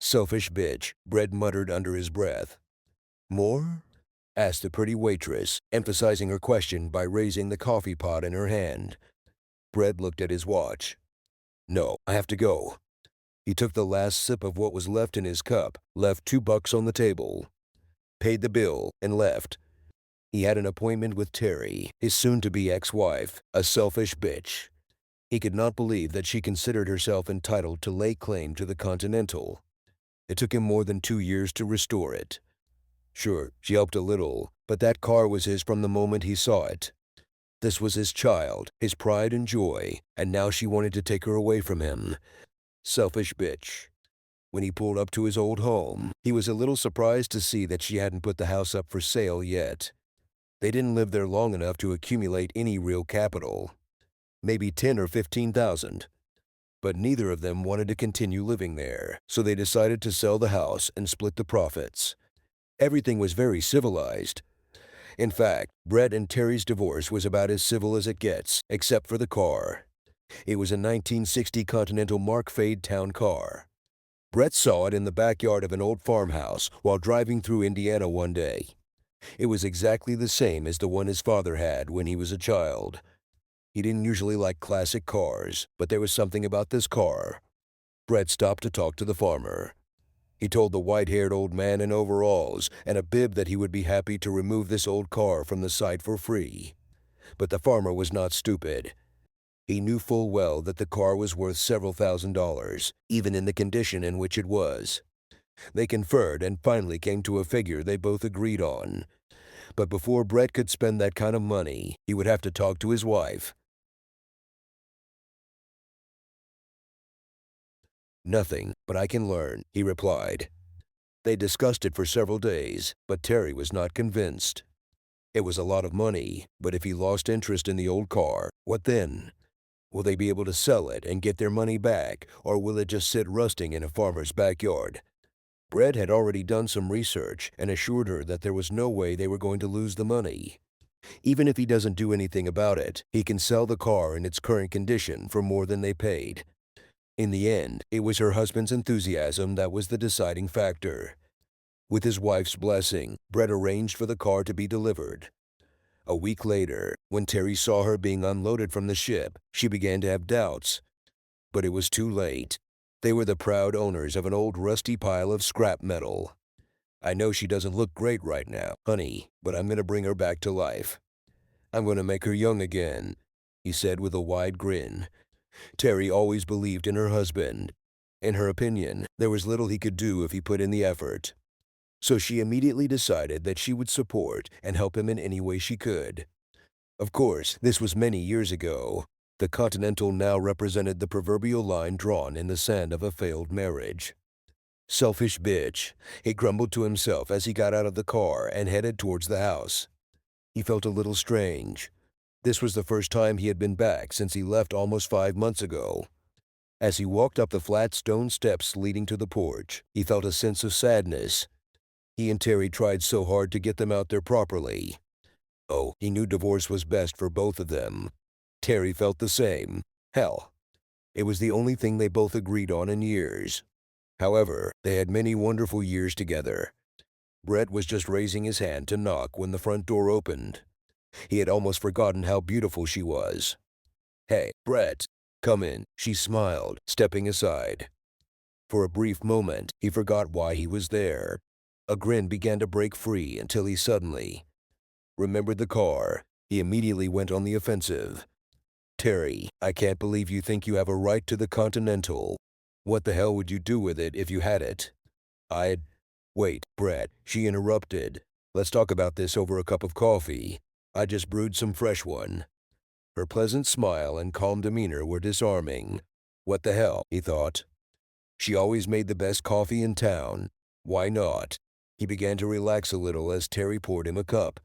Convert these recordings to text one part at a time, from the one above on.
Selfish bitch, Brett muttered under his breath. More? Asked the pretty waitress, emphasizing her question by raising the coffee pot in her hand. Brett looked at his watch. No, I have to go. He took the last sip of what was left in his cup, left $2 on the table, paid the bill, and left. He had an appointment with Terry, his soon-to-be ex-wife, a selfish bitch. He could not believe that she considered herself entitled to lay claim to the Continental. It took him more than 2 years to restore it. Sure, she helped a little, but that car was his from the moment he saw it. This was his child, his pride and joy, and now she wanted to take her away from him. Selfish bitch. When he pulled up to his old home, he was a little surprised to see that she hadn't put the house up for sale yet. They didn't live there long enough to accumulate any real capital. Maybe 10 or 15,000. But neither of them wanted to continue living there, so they decided to sell the house and split the profits. Everything was very civilized. In fact, Brett and Terry's divorce was about as civil as it gets, except for the car. It was a 1960 Continental Mark Fade town car. Brett saw it in the backyard of an old farmhouse while driving through Indiana one day. It was exactly the same as the one his father had when he was a child. He didn't usually like classic cars, but there was something about this car. Brett stopped to talk to the farmer. He told the white-haired old man in overalls and a bib that he would be happy to remove this old car from the site for free. But the farmer was not stupid. He knew full well that the car was worth several $1,000s, even in the condition in which it was. They conferred and finally came to a figure they both agreed on. But before Brett could spend that kind of money, he would have to talk to his wife. Nothing, but I can learn, he replied. They discussed it for several days, but Terry was not convinced. It was a lot of money, but if he lost interest in the old car, what then? Will they be able to sell it and get their money back, or will it just sit rusting in a farmer's backyard? Brett had already done some research and assured her that there was no way they were going to lose the money. Even if he doesn't do anything about it, he can sell the car in its current condition for more than they paid. In the end, it was her husband's enthusiasm that was the deciding factor. With his wife's blessing, Brett arranged for the car to be delivered. A week later, when Terry saw her being unloaded from the ship, she began to have doubts. But it was too late. They were the proud owners of an old rusty pile of scrap metal. I know she doesn't look great right now, honey, but I'm going to bring her back to life. I'm going to make her young again, he said with a wide grin. Terry always believed in her husband. In her opinion, there was little he could do if he put in the effort. So she immediately decided that she would support and help him in any way she could. Of course, this was many years ago. The Continental now represented the proverbial line drawn in the sand of a failed marriage. Selfish bitch, he grumbled to himself as he got out of the car and headed towards the house. He felt a little strange. This was the first time he had been back since he left almost 5 months ago. As he walked up the flat stone steps leading to the porch, he felt a sense of sadness. He and Terry tried so hard to get them out there properly. Oh, he knew divorce was best for both of them. Terry felt the same. Hell, it was the only thing they both agreed on in years. However, they had many wonderful years together. Brett was just raising his hand to knock when the front door opened. He had almost forgotten how beautiful she was. Hey, Brett, come in, she smiled, stepping aside. For a brief moment, he forgot why he was there. A grin began to break free until he suddenly remembered the car. He immediately went on the offensive. Terry, I can't believe you think you have a right to the Continental. What the hell would you do with it if you had it? I'd... Wait, Brett, she interrupted. Let's talk about this over a cup of coffee. I just brewed some fresh one. Her pleasant smile and calm demeanor were disarming. What the hell, he thought. She always made the best coffee in town. Why not? He began to relax a little as Terry poured him a cup.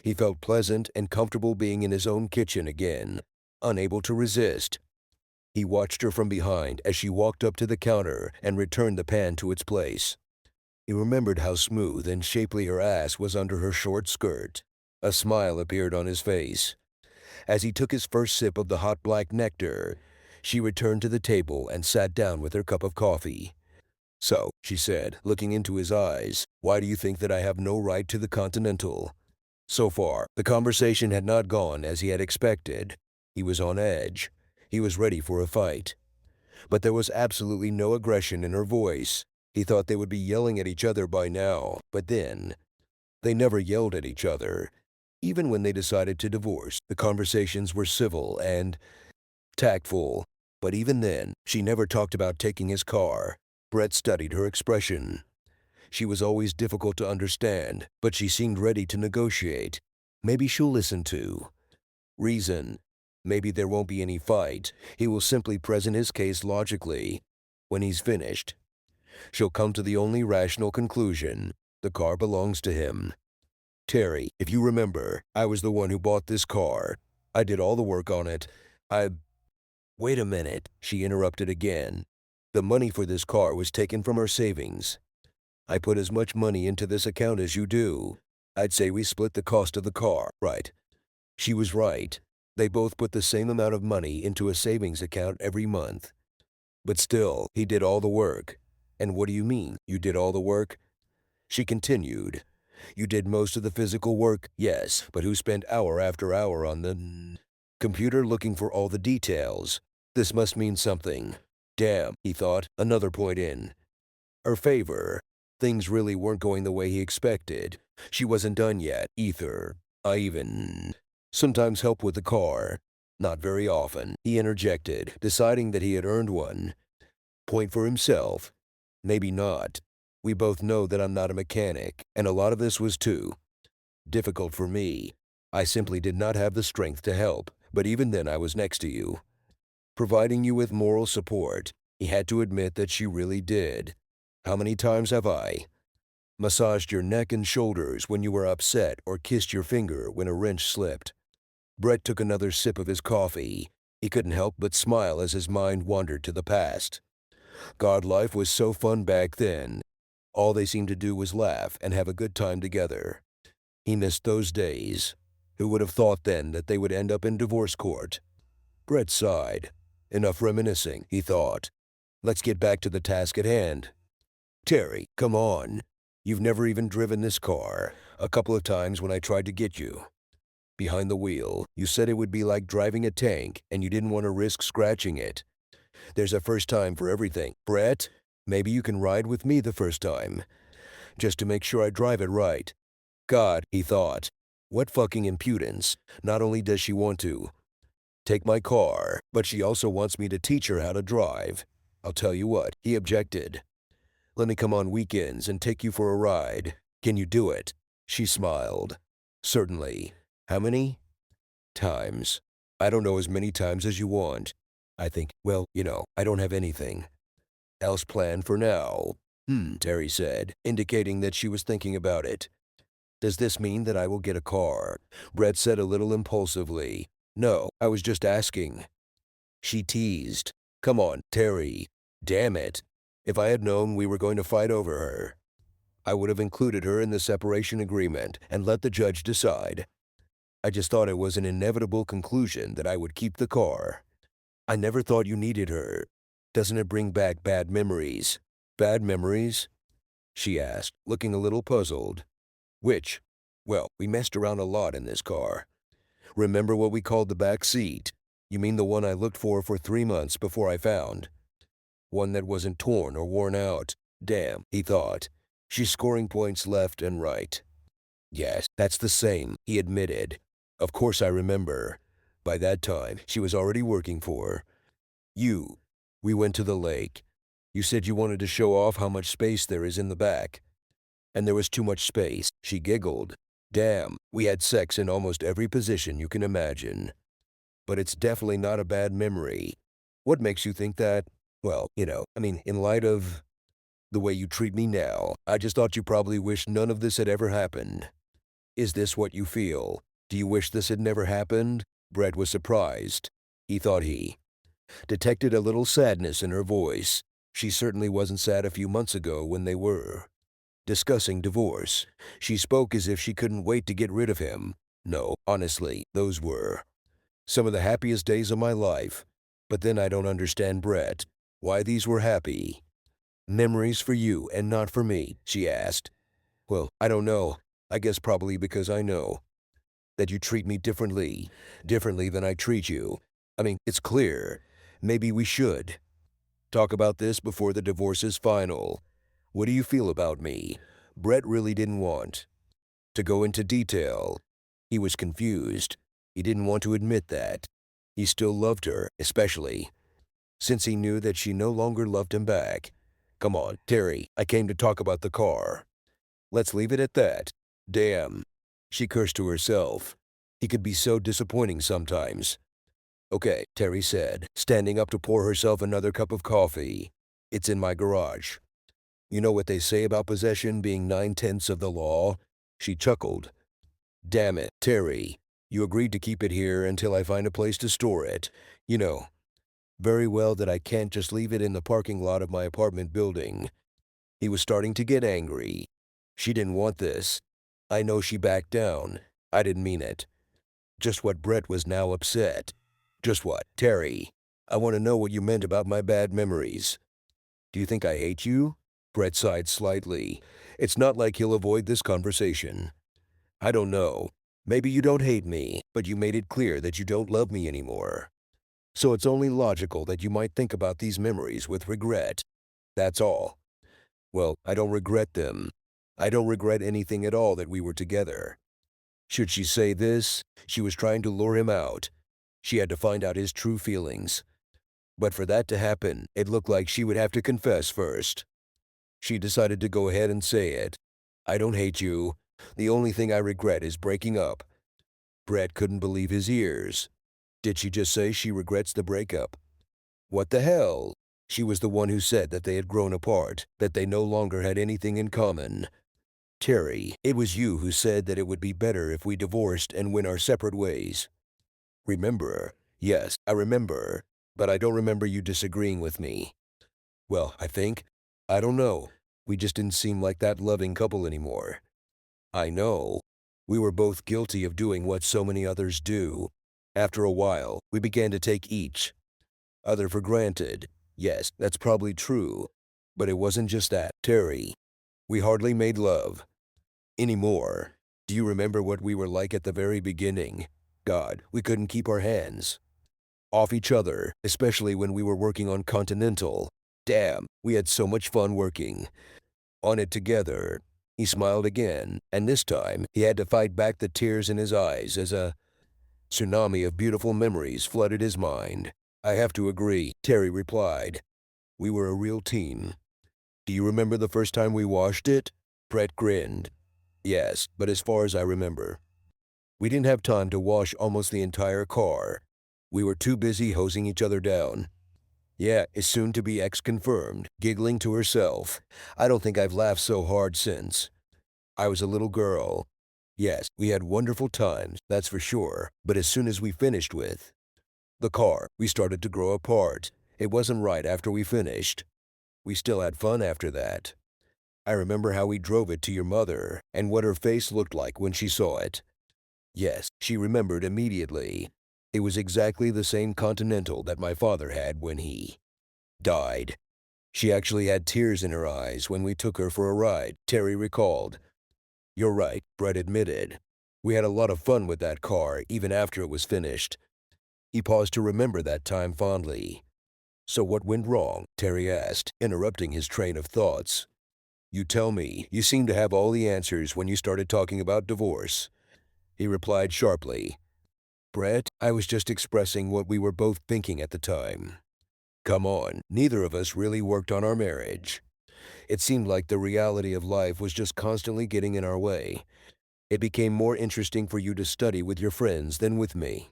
He felt pleasant and comfortable being in his own kitchen again, unable to resist. He watched her from behind as she walked up to the counter and returned the pan to its place. He remembered how smooth and shapely her ass was under her short skirt. A smile appeared on his face. As he took his first sip of the hot black nectar, she returned to the table and sat down with her cup of coffee. "So," she said, looking into his eyes, "why do you think that I have no right to the Continental?" So far, the conversation had not gone as he had expected. He was on edge. He was ready for a fight. But there was absolutely no aggression in her voice. He thought they would be yelling at each other by now, but then, they never yelled at each other. Even when they decided to divorce, the conversations were civil and tactful. But even then, she never talked about taking his car. Brett studied her expression. She was always difficult to understand, but she seemed ready to negotiate. Maybe she'll listen to reason. Maybe there won't be any fight. He will simply present his case logically. When he's finished, she'll come to the only rational conclusion. The car belongs to him. "Terry, if you remember, I was the one who bought this car. I did all the work on it. I—" "Wait a minute," she interrupted again. "The money for this car was taken from her savings. I put as much money into this account as you do. I'd say we split the cost of the car, right?" She was right. They both put the same amount of money into a savings account every month. But still, he did all the work. "And what do you mean, you did all the work?" She continued. "You did most of the physical work, yes, but who spent hour after hour on the computer looking for all the details? This must mean something. Damn, he thought, another point in her favor. Things really weren't going the way he expected. She wasn't done yet, either. I even sometimes help with the car. Not very often," he interjected, deciding that he had earned one point for himself. "Maybe not. We both know that I'm not a mechanic, and a lot of this was too difficult for me. I simply did not have the strength to help, but even then I was next to you, providing you with moral support." He had to admit that she really did. "How many times have I massaged your neck and shoulders when you were upset or kissed your finger when a wrench slipped?" Brett took another sip of his coffee. He couldn't help but smile as his mind wandered to the past. God, life was so fun back then. All they seemed to do was laugh and have a good time together. He missed those days. Who would have thought then that they would end up in divorce court? Brett sighed. Enough reminiscing, he thought. Let's get back to the task at hand. "Terry, come on. You've never even driven this car. A couple of times when I tried to get you behind the wheel, you said it would be like driving a tank and you didn't want to risk scratching it. There's a first time for everything. Brett, maybe you can ride with me the first time, just to make sure I drive it right." God, he thought. What fucking impudence. Not only does she want to take my car, but she also wants me to teach her how to drive. "I'll tell you what," he objected. "Let me come on weekends and take you for a ride. Can you do it?" She smiled. "Certainly. How many times?" "I don't know, as many times as you want. I think, well, I don't have anything else planned for now." Terry said, indicating that she was thinking about it. "Does this mean that I will get a car?" Brett said a little impulsively. "No, I was just asking." She teased. "Come on, Terry. Damn it. If I had known we were going to fight over her, I would have included her in the separation agreement and let the judge decide. I just thought it was an inevitable conclusion that I would keep the car. I never thought you needed her. Doesn't it bring back bad memories?" "Bad memories?" she asked, looking a little puzzled. "Which? Well, we messed around a lot in this car. Remember what we called the back seat? You mean the one I looked for 3 months before I found? One that wasn't torn or worn out. Damn, he thought. She's scoring points left and right." "Yes, that's the same," he admitted. "Of course I remember. By that time, she was already working for you. We went to the lake. You said you wanted to show off how much space there is in the back. And there was too much space." She giggled. "Damn, we had sex in almost every position you can imagine. But it's definitely not a bad memory. What makes you think that?" "Well, in light of the way you treat me now, I just thought you probably wished none of this had ever happened." "Is this what you feel? Do you wish this had never happened?" Brett was surprised. He thought he detected a little sadness in her voice. She certainly wasn't sad a few months ago when they were discussing divorce. She spoke as if she couldn't wait to get rid of him. "No, honestly, those were some of the happiest days of my life. But then I don't understand, Brett, why these were happy. Memories for you and not for me, she asked. Well, I don't know. I guess probably because I know that you treat me differently than I treat you. I mean, it's clear. Maybe we should talk about this before the divorce is final. What do you feel about me? Brett really didn't want to go into detail. He was confused. He didn't want to admit that. He still loved her, especially since he knew that she no longer loved him back. Come on, Terry, I came to talk about the car. Let's leave it at that. Damn. She cursed to herself. He could be so disappointing sometimes. Okay, Terry said, standing up to pour herself another cup of coffee. It's in my garage. You know what they say about possession being 9/10 of the law? She chuckled. Damn it, Terry. You agreed to keep it here until I find a place to store it. You know very well that I can't just leave it in the parking lot of my apartment building. He was starting to get angry. She didn't want this. I know she backed down. I didn't mean it. Just what Brett was now upset. Just what, Terry? I want to know what you meant about my bad memories. Do you think I hate you? Brett sighed slightly. It's not like he'll avoid this conversation. I don't know. Maybe you don't hate me, but you made it clear that you don't love me anymore. So it's only logical that you might think about these memories with regret. That's all. Well, I don't regret them. I don't regret anything at all that we were together. Should she say this? She was trying to lure him out. She had to find out his true feelings. But for that to happen, it looked like she would have to confess first. She decided to go ahead and say it. I don't hate you. The only thing I regret is breaking up. Brett couldn't believe his ears. Did she just say she regrets the breakup? What the hell? She was the one who said that they had grown apart, that they no longer had anything in common. Terry, it was you who said that it would be better if we divorced and went our separate ways. Remember? Yes, I remember. But I don't remember you disagreeing with me. Well, I don't know. We just didn't seem like that loving couple anymore. I know. We were both guilty of doing what so many others do. After a while, we began to take each other for granted. Yes, that's probably true. But it wasn't just that, Terry. We hardly made love anymore. Do you remember what we were like at the very beginning? God, we couldn't keep our hands off each other, especially when we were working on Continental. Damn, we had so much fun working on it together. He smiled again, and this time he had to fight back the tears in his eyes as a tsunami of beautiful memories flooded his mind. I have to agree, Terry replied. We were a real team. Do you remember the first time we washed it? Brett grinned. Yes, but as far as I remember, we didn't have time to wash almost the entire car. We were too busy hosing each other down. Yeah, it's soon to be ex confirmed, giggling to herself. I don't think I've laughed so hard since I was a little girl. Yes, we had wonderful times, that's for sure. But as soon as we finished with the car, we started to grow apart. It wasn't right after we finished. We still had fun after that. I remember how we drove it to your mother and what her face looked like when she saw it. Yes, she remembered immediately. It was exactly the same Continental that my father had when he died. She actually had tears in her eyes when we took her for a ride, Terry recalled. You're right, Brett admitted. We had a lot of fun with that car, even after it was finished. He paused to remember that time fondly. So what went wrong? Terry asked, interrupting his train of thoughts. You tell me. You seem to have all the answers when you started talking about divorce. He replied sharply. Brett, I was just expressing what we were both thinking at the time. Come on, neither of us really worked on our marriage. It seemed like the reality of life was just constantly getting in our way. It became more interesting for you to study with your friends than with me.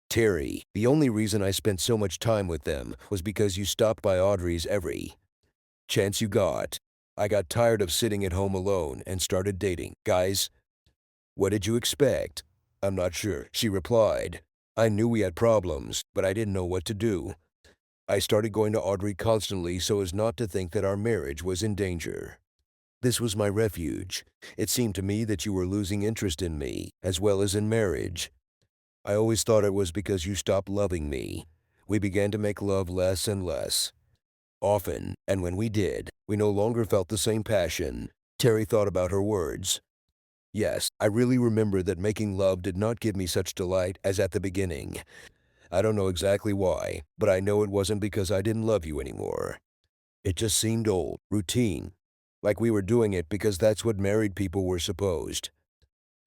Terry, the only reason I spent so much time with them was because you stopped by Audrey's every chance you got. I got tired of sitting at home alone and started dating. Guys, what did you expect? I'm not sure, she replied. I knew we had problems, but I didn't know what to do. I started going to Audrey constantly so as not to think that our marriage was in danger. This was my refuge. It seemed to me that you were losing interest in me, as well as in marriage. I always thought it was because you stopped loving me. We began to make love less and less. Often, and when we did, we no longer felt the same passion. Terry thought about her words. Yes, I really remember that making love did not give me such delight as at the beginning. I don't know exactly why, but I know it wasn't because I didn't love you anymore. It just seemed old, routine, like we were doing it because that's what married people were supposed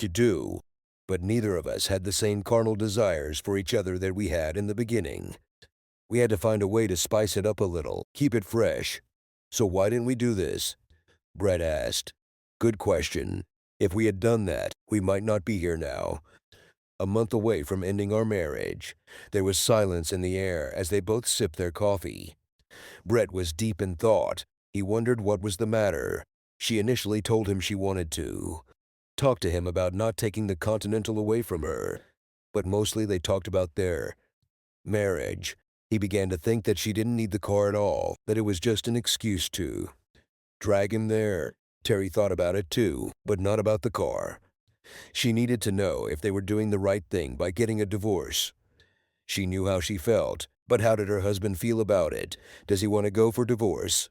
to do. But neither of us had the same carnal desires for each other that we had in the beginning. We had to find a way to spice it up a little, keep it fresh. So why didn't we do this? Brett asked. Good question. If we had done that, we might not be here now. A month away from ending our marriage, there was silence in the air as they both sipped their coffee. Brett was deep in thought. He wondered what was the matter. She initially told him she wanted to talk to him about not taking the Continental away from her, but mostly they talked about their marriage. He began to think that she didn't need the car at all, that it was just an excuse to drag him there. Terry thought about it too, but not about the car. She needed to know if they were doing the right thing by getting a divorce. She knew how she felt, but how did her husband feel about it? Does he want to go for divorce?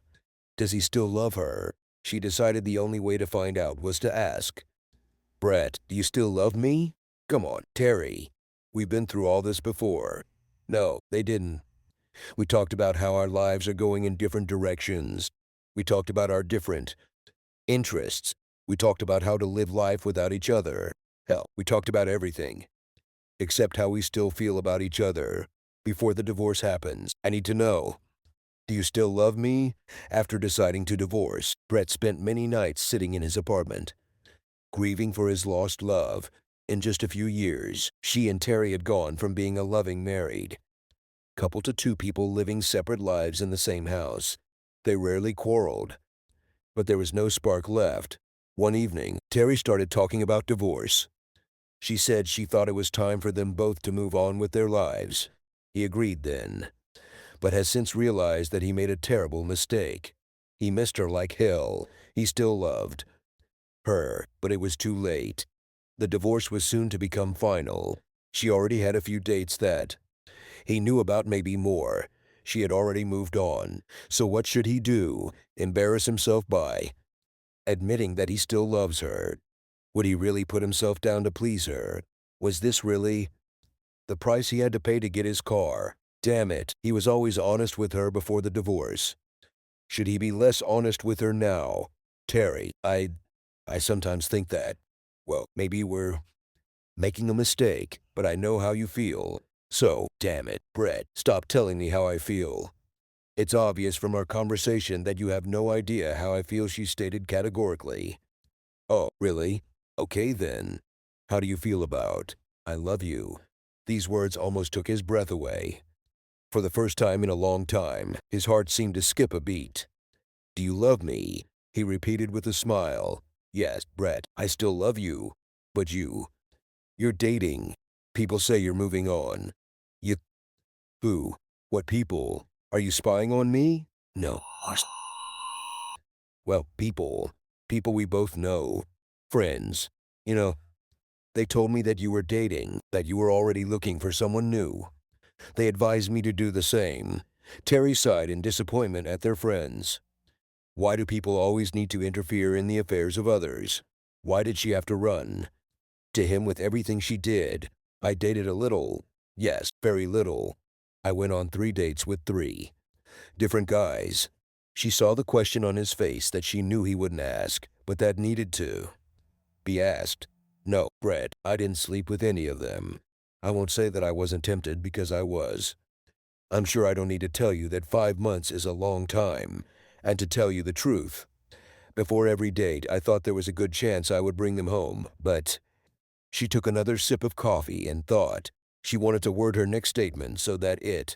Does he still love her? She decided the only way to find out was to ask. Brett, do you still love me? Come on, Terry. We've been through all this before. No, they didn't. We talked about how our lives are going in different directions. We talked about our different interests. We talked about how to live life without each other. Hell, we talked about everything, except how we still feel about each other before the divorce happens. I need to know. Do you still love me? After deciding to divorce, Brett spent many nights sitting in his apartment, grieving for his lost love. In just a few years, she and Terry had gone from being a loving married couple to two people living separate lives in the same house. They rarely quarreled, but there was no spark left. One evening, Terry started talking about divorce. She said she thought it was time for them both to move on with their lives. He agreed then, but has since realized that he made a terrible mistake. He missed her like hell. He still loved her, but it was too late. The divorce was soon to become final. She already had a few dates that he knew about, maybe more. She had already moved on. So what should he do? Embarrass himself by admitting that he still loves her? Would he really put himself down to please her? Was this really the price he had to pay to get his car? Damn it, he was always honest with her before the divorce. Should he be less honest with her now? Terry, I sometimes think that, well, maybe we're making a mistake, but I know how you feel. So, damn it, Brett, stop telling me how I feel. It's obvious from our conversation that you have no idea how I feel, she stated categorically. Oh, really? Okay then. How do you feel about I love you? These words almost took his breath away. For the first time in a long time, his heart seemed to skip a beat. Do you love me? He repeated with a smile. Yes, Brett, I still love you. But you're dating. People say you're moving on. You, who? What people? Are you spying on me? No. Well, people. People we both know. Friends. You know, they told me that you were dating, that you were already looking for someone new. They advised me to do the same. Terry sighed in disappointment at their friends. Why do people always need to interfere in the affairs of others? Why did she have to run to him with everything she did? I dated a little. Yes, very little. I went on 3 dates with 3 different guys. She saw the question on his face that she knew he wouldn't ask, but that needed to be asked. No, Brett, I didn't sleep with any of them. I won't say that I wasn't tempted, because I was. I'm sure I don't need to tell you that 5 months is a long time. And to tell you the truth, before every date I thought there was a good chance I would bring them home, but she took another sip of coffee and thought. She wanted to word her next statement so that it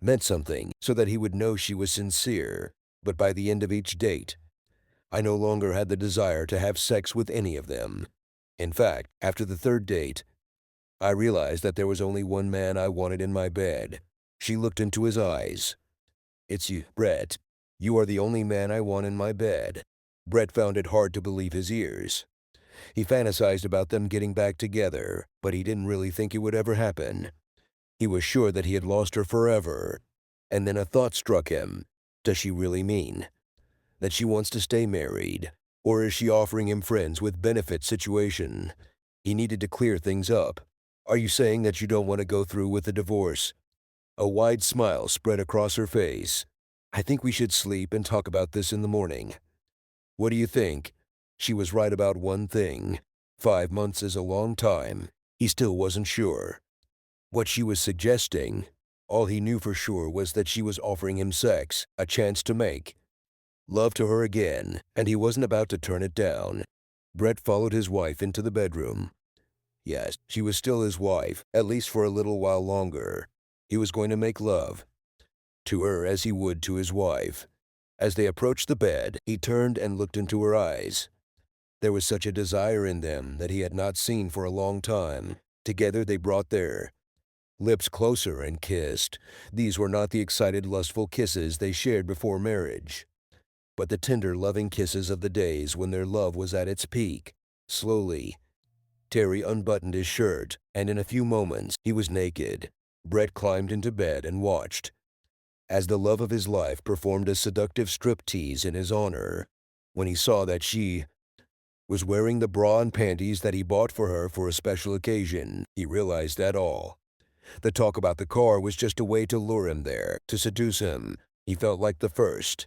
meant something, so that he would know she was sincere. But by the end of each date, I no longer had the desire to have sex with any of them. In fact, after the 3rd date, I realized that there was only one man I wanted in my bed. She looked into his eyes. It's you, Brett. You are the only man I want in my bed. Brett found it hard to believe his ears. He fantasized about them getting back together, but he didn't really think it would ever happen. He was sure that he had lost her forever. And then a thought struck him. Does she really mean that she wants to stay married? Or is she offering him friends with benefit situation? He needed to clear things up. Are you saying that you don't want to go through with the divorce? A wide smile spread across her face. I think we should sleep and talk about this in the morning. What do you think? She was right about one thing. 5 months is a long time. He still wasn't sure what she was suggesting. All he knew for sure was that she was offering him sex, a chance to make love to her again, and he wasn't about to turn it down. Brett followed his wife into the bedroom. Yes, she was still his wife, at least for a little while longer. He was going to make love to her as he would to his wife. As they approached the bed, he turned and looked into her eyes. There was such a desire in them that he had not seen for a long time. Together they brought their lips closer and kissed. These were not the excited, lustful kisses they shared before marriage, but the tender, loving kisses of the days when their love was at its peak. Slowly, Terry unbuttoned his shirt, and in a few moments he was naked. Brett climbed into bed and watched as the love of his life performed a seductive striptease in his honor. When he saw that she was wearing the bra and panties that he bought for her for a special occasion, he realized that all the talk about the car was just a way to lure him there, to seduce him. He felt like the first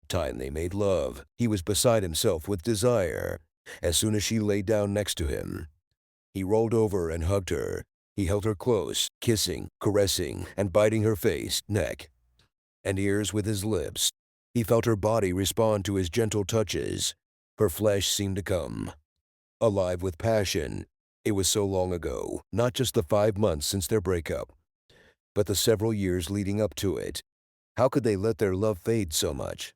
time they made love, he was beside himself with desire. As soon as she lay down next to him, he rolled over and hugged her. He held her close, kissing, caressing, and biting her face, neck, and ears with his lips. He felt her body respond to his gentle touches. Her flesh seemed to come alive with passion. It was so long ago, not just the 5 months since their breakup, but the several years leading up to it. How could they let their love fade so much?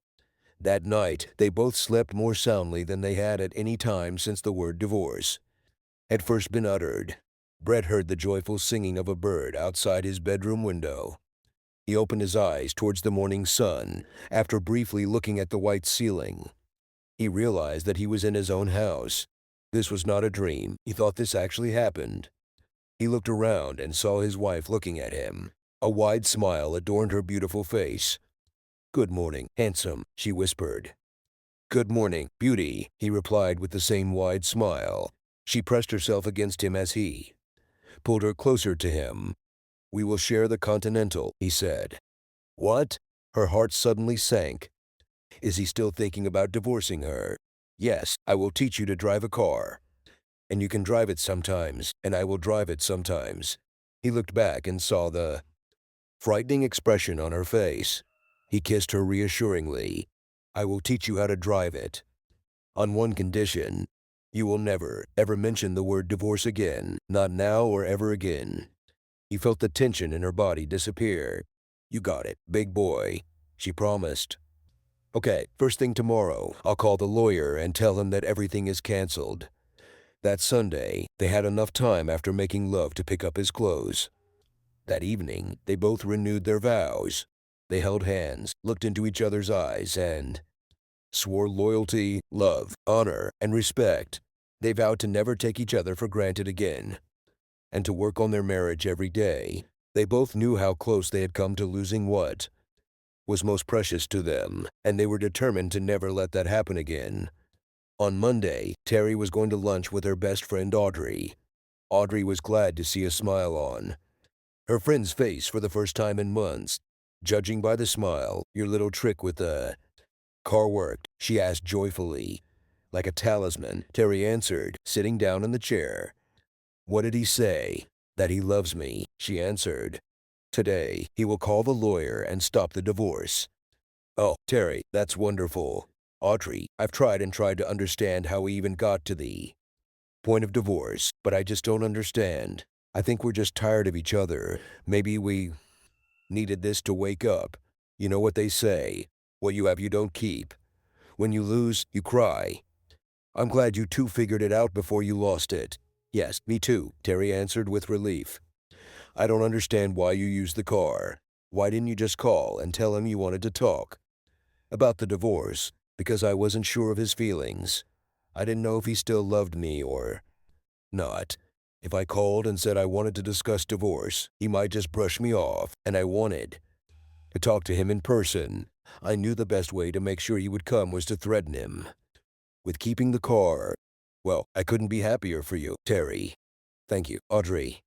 That night, they both slept more soundly than they had at any time since the word divorce had first been uttered. Brett heard the joyful singing of a bird outside his bedroom window. He opened his eyes towards the morning sun. After briefly looking at the white ceiling, he realized that he was in his own house. This was not a dream. He thought this actually happened. He looked around and saw his wife looking at him. A wide smile adorned her beautiful face. "Good morning, handsome," she whispered. "Good morning, beauty," he replied with the same wide smile. She pressed herself against him as he pulled her closer to him. "We will share the Continental," he said. What? Her heart suddenly sank. Is he still thinking about divorcing her? "Yes, I will teach you to drive a car. And you can drive it sometimes, and I will drive it sometimes." He looked back and saw the frightening expression on her face. He kissed her reassuringly. "I will teach you how to drive it. On one condition. You will never, ever mention the word divorce again. Not now or ever again." He felt the tension in her body disappear. "You got it, big boy," she promised. "Okay, first thing tomorrow, I'll call the lawyer and tell him that everything is canceled." That Sunday, they had enough time after making love to pick up his clothes. That evening, they both renewed their vows. They held hands, looked into each other's eyes, and swore loyalty, love, honor, and respect. They vowed to never take each other for granted again, and to work on their marriage every day. They both knew how close they had come to losing what was most precious to them, and they were determined to never let that happen again. On Monday, Terry was going to lunch with her best friend Audrey. Audrey was glad to see a smile on her friend's face for the first time in months. "Judging by the smile, your little trick with the car worked," she asked joyfully. "Like a talisman," Terry answered, sitting down in the chair. "What did he say?" "That he loves me," she answered. "Today, he will call the lawyer and stop the divorce." "Oh, Terry, that's wonderful." "Audrey, I've tried and tried to understand how we even got to the point of divorce, but I just don't understand. I think we're just tired of each other. Maybe we needed this to wake up. You know what they say, what you have you don't keep. When you lose, you cry. I'm glad you two figured it out before you lost it." "Yes, me too," Terry answered with relief. "I don't understand why you used the car. Why didn't you just call and tell him you wanted to talk about the divorce?" "Because I wasn't sure of his feelings. I didn't know if he still loved me or not. If I called and said I wanted to discuss divorce, he might just brush me off, and I wanted to talk to him in person. I knew the best way to make sure he would come was to threaten him with keeping the car. Well, I couldn't be happier for you, Terry. Thank you, Audrey.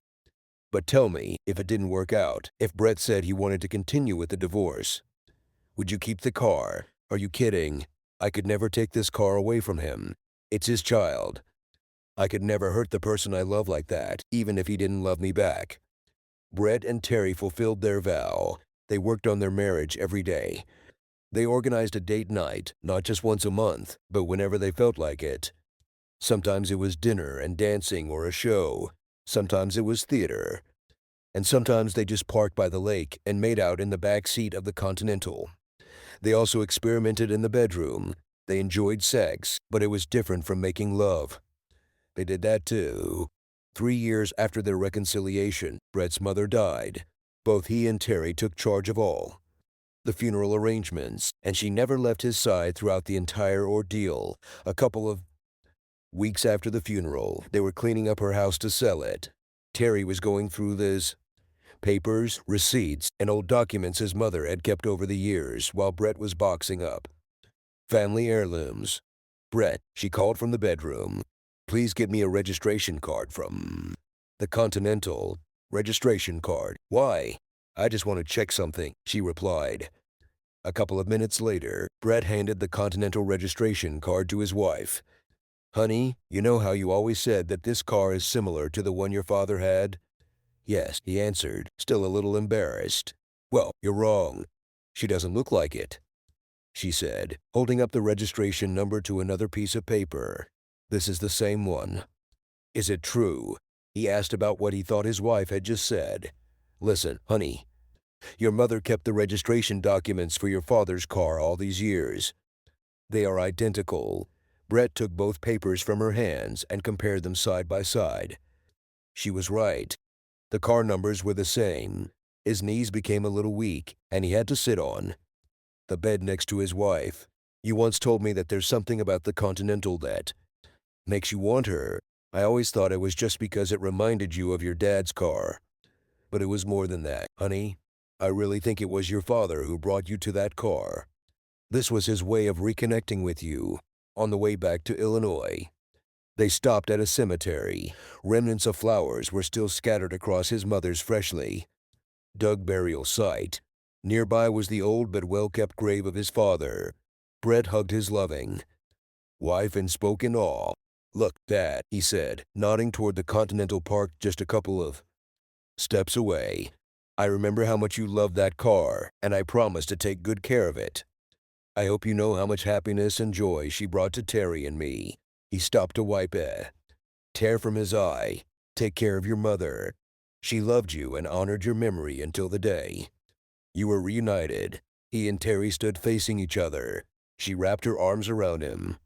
But tell me, if it didn't work out, if Brett said he wanted to continue with the divorce, would you keep the car? Are you kidding? I could never take this car away from him. It's his child. I could never hurt the person I love like that, even if he didn't love me back. Brett and Terry fulfilled their vow. They worked on their marriage every day. They organized a date night, not just once a month, but whenever they felt like it. Sometimes it was dinner and dancing or a show. Sometimes it was theater. And sometimes they just parked by the lake and made out in the back seat of the Continental. They also experimented in the bedroom. They enjoyed sex, but it was different from making love. They did that too. 3 years after their reconciliation, Brett's mother died. Both he and Terry took charge of all the funeral arrangements, and she never left his side throughout the entire ordeal. A couple of weeks after the funeral, they were cleaning up her house to sell it. Terry was going through this papers, receipts, and old documents his mother had kept over the years while Brett was boxing up family heirlooms. Brett, she called from the bedroom. Please get me a registration card from the Continental. Registration card. Why? I just want to check something, she replied. A couple of minutes later, Brett handed the Continental registration card to his wife. Honey, you know how you always said that this car is similar to the one your father had? Yes, he answered, still a little embarrassed. Well, you're wrong. She doesn't look like it, she said, holding up the registration number to another piece of paper. This is the same one. Is it true? He asked about what he thought his wife had just said. Listen, honey, your mother kept the registration documents for your father's car all these years. They are identical. Brett took both papers from her hands and compared them side by side. She was right. The car numbers were the same. His knees became a little weak, and he had to sit on the bed next to his wife. You once told me that there's something about the Continental that makes you want her. I always thought it was just because it reminded you of your dad's car. But it was more than that, honey. I really think it was your father who brought you to that car. This was his way of reconnecting with you. On the way back to Illinois, they stopped at a cemetery. Remnants of flowers were still scattered across his mother's freshly dug burial site. Nearby was the old but well-kept grave of his father. Brett hugged his loving wife and spoke in awe. Look, Dad, he said, nodding toward the Continental parked just a couple of steps away. I remember how much you loved that car, and I promised to take good care of it. I hope you know how much happiness and joy she brought to Terry and me. He stopped to wipe a tear from his eye. Take care of your mother. She loved you and honored your memory until the day you were reunited. He and Terry stood facing each other. She wrapped her arms around him,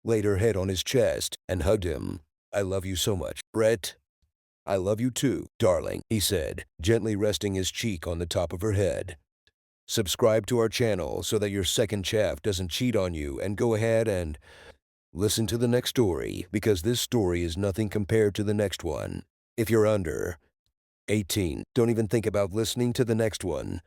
laid her head on his chest, and hugged him. I love you so much, Brett. I love you too, darling, he said, gently resting his cheek on the top of her head. Subscribe to our channel so that your second chaff doesn't cheat on you, and go ahead and listen to the next story, because this story is nothing compared to the next one. If you're under 18, don't even think about listening to the next one.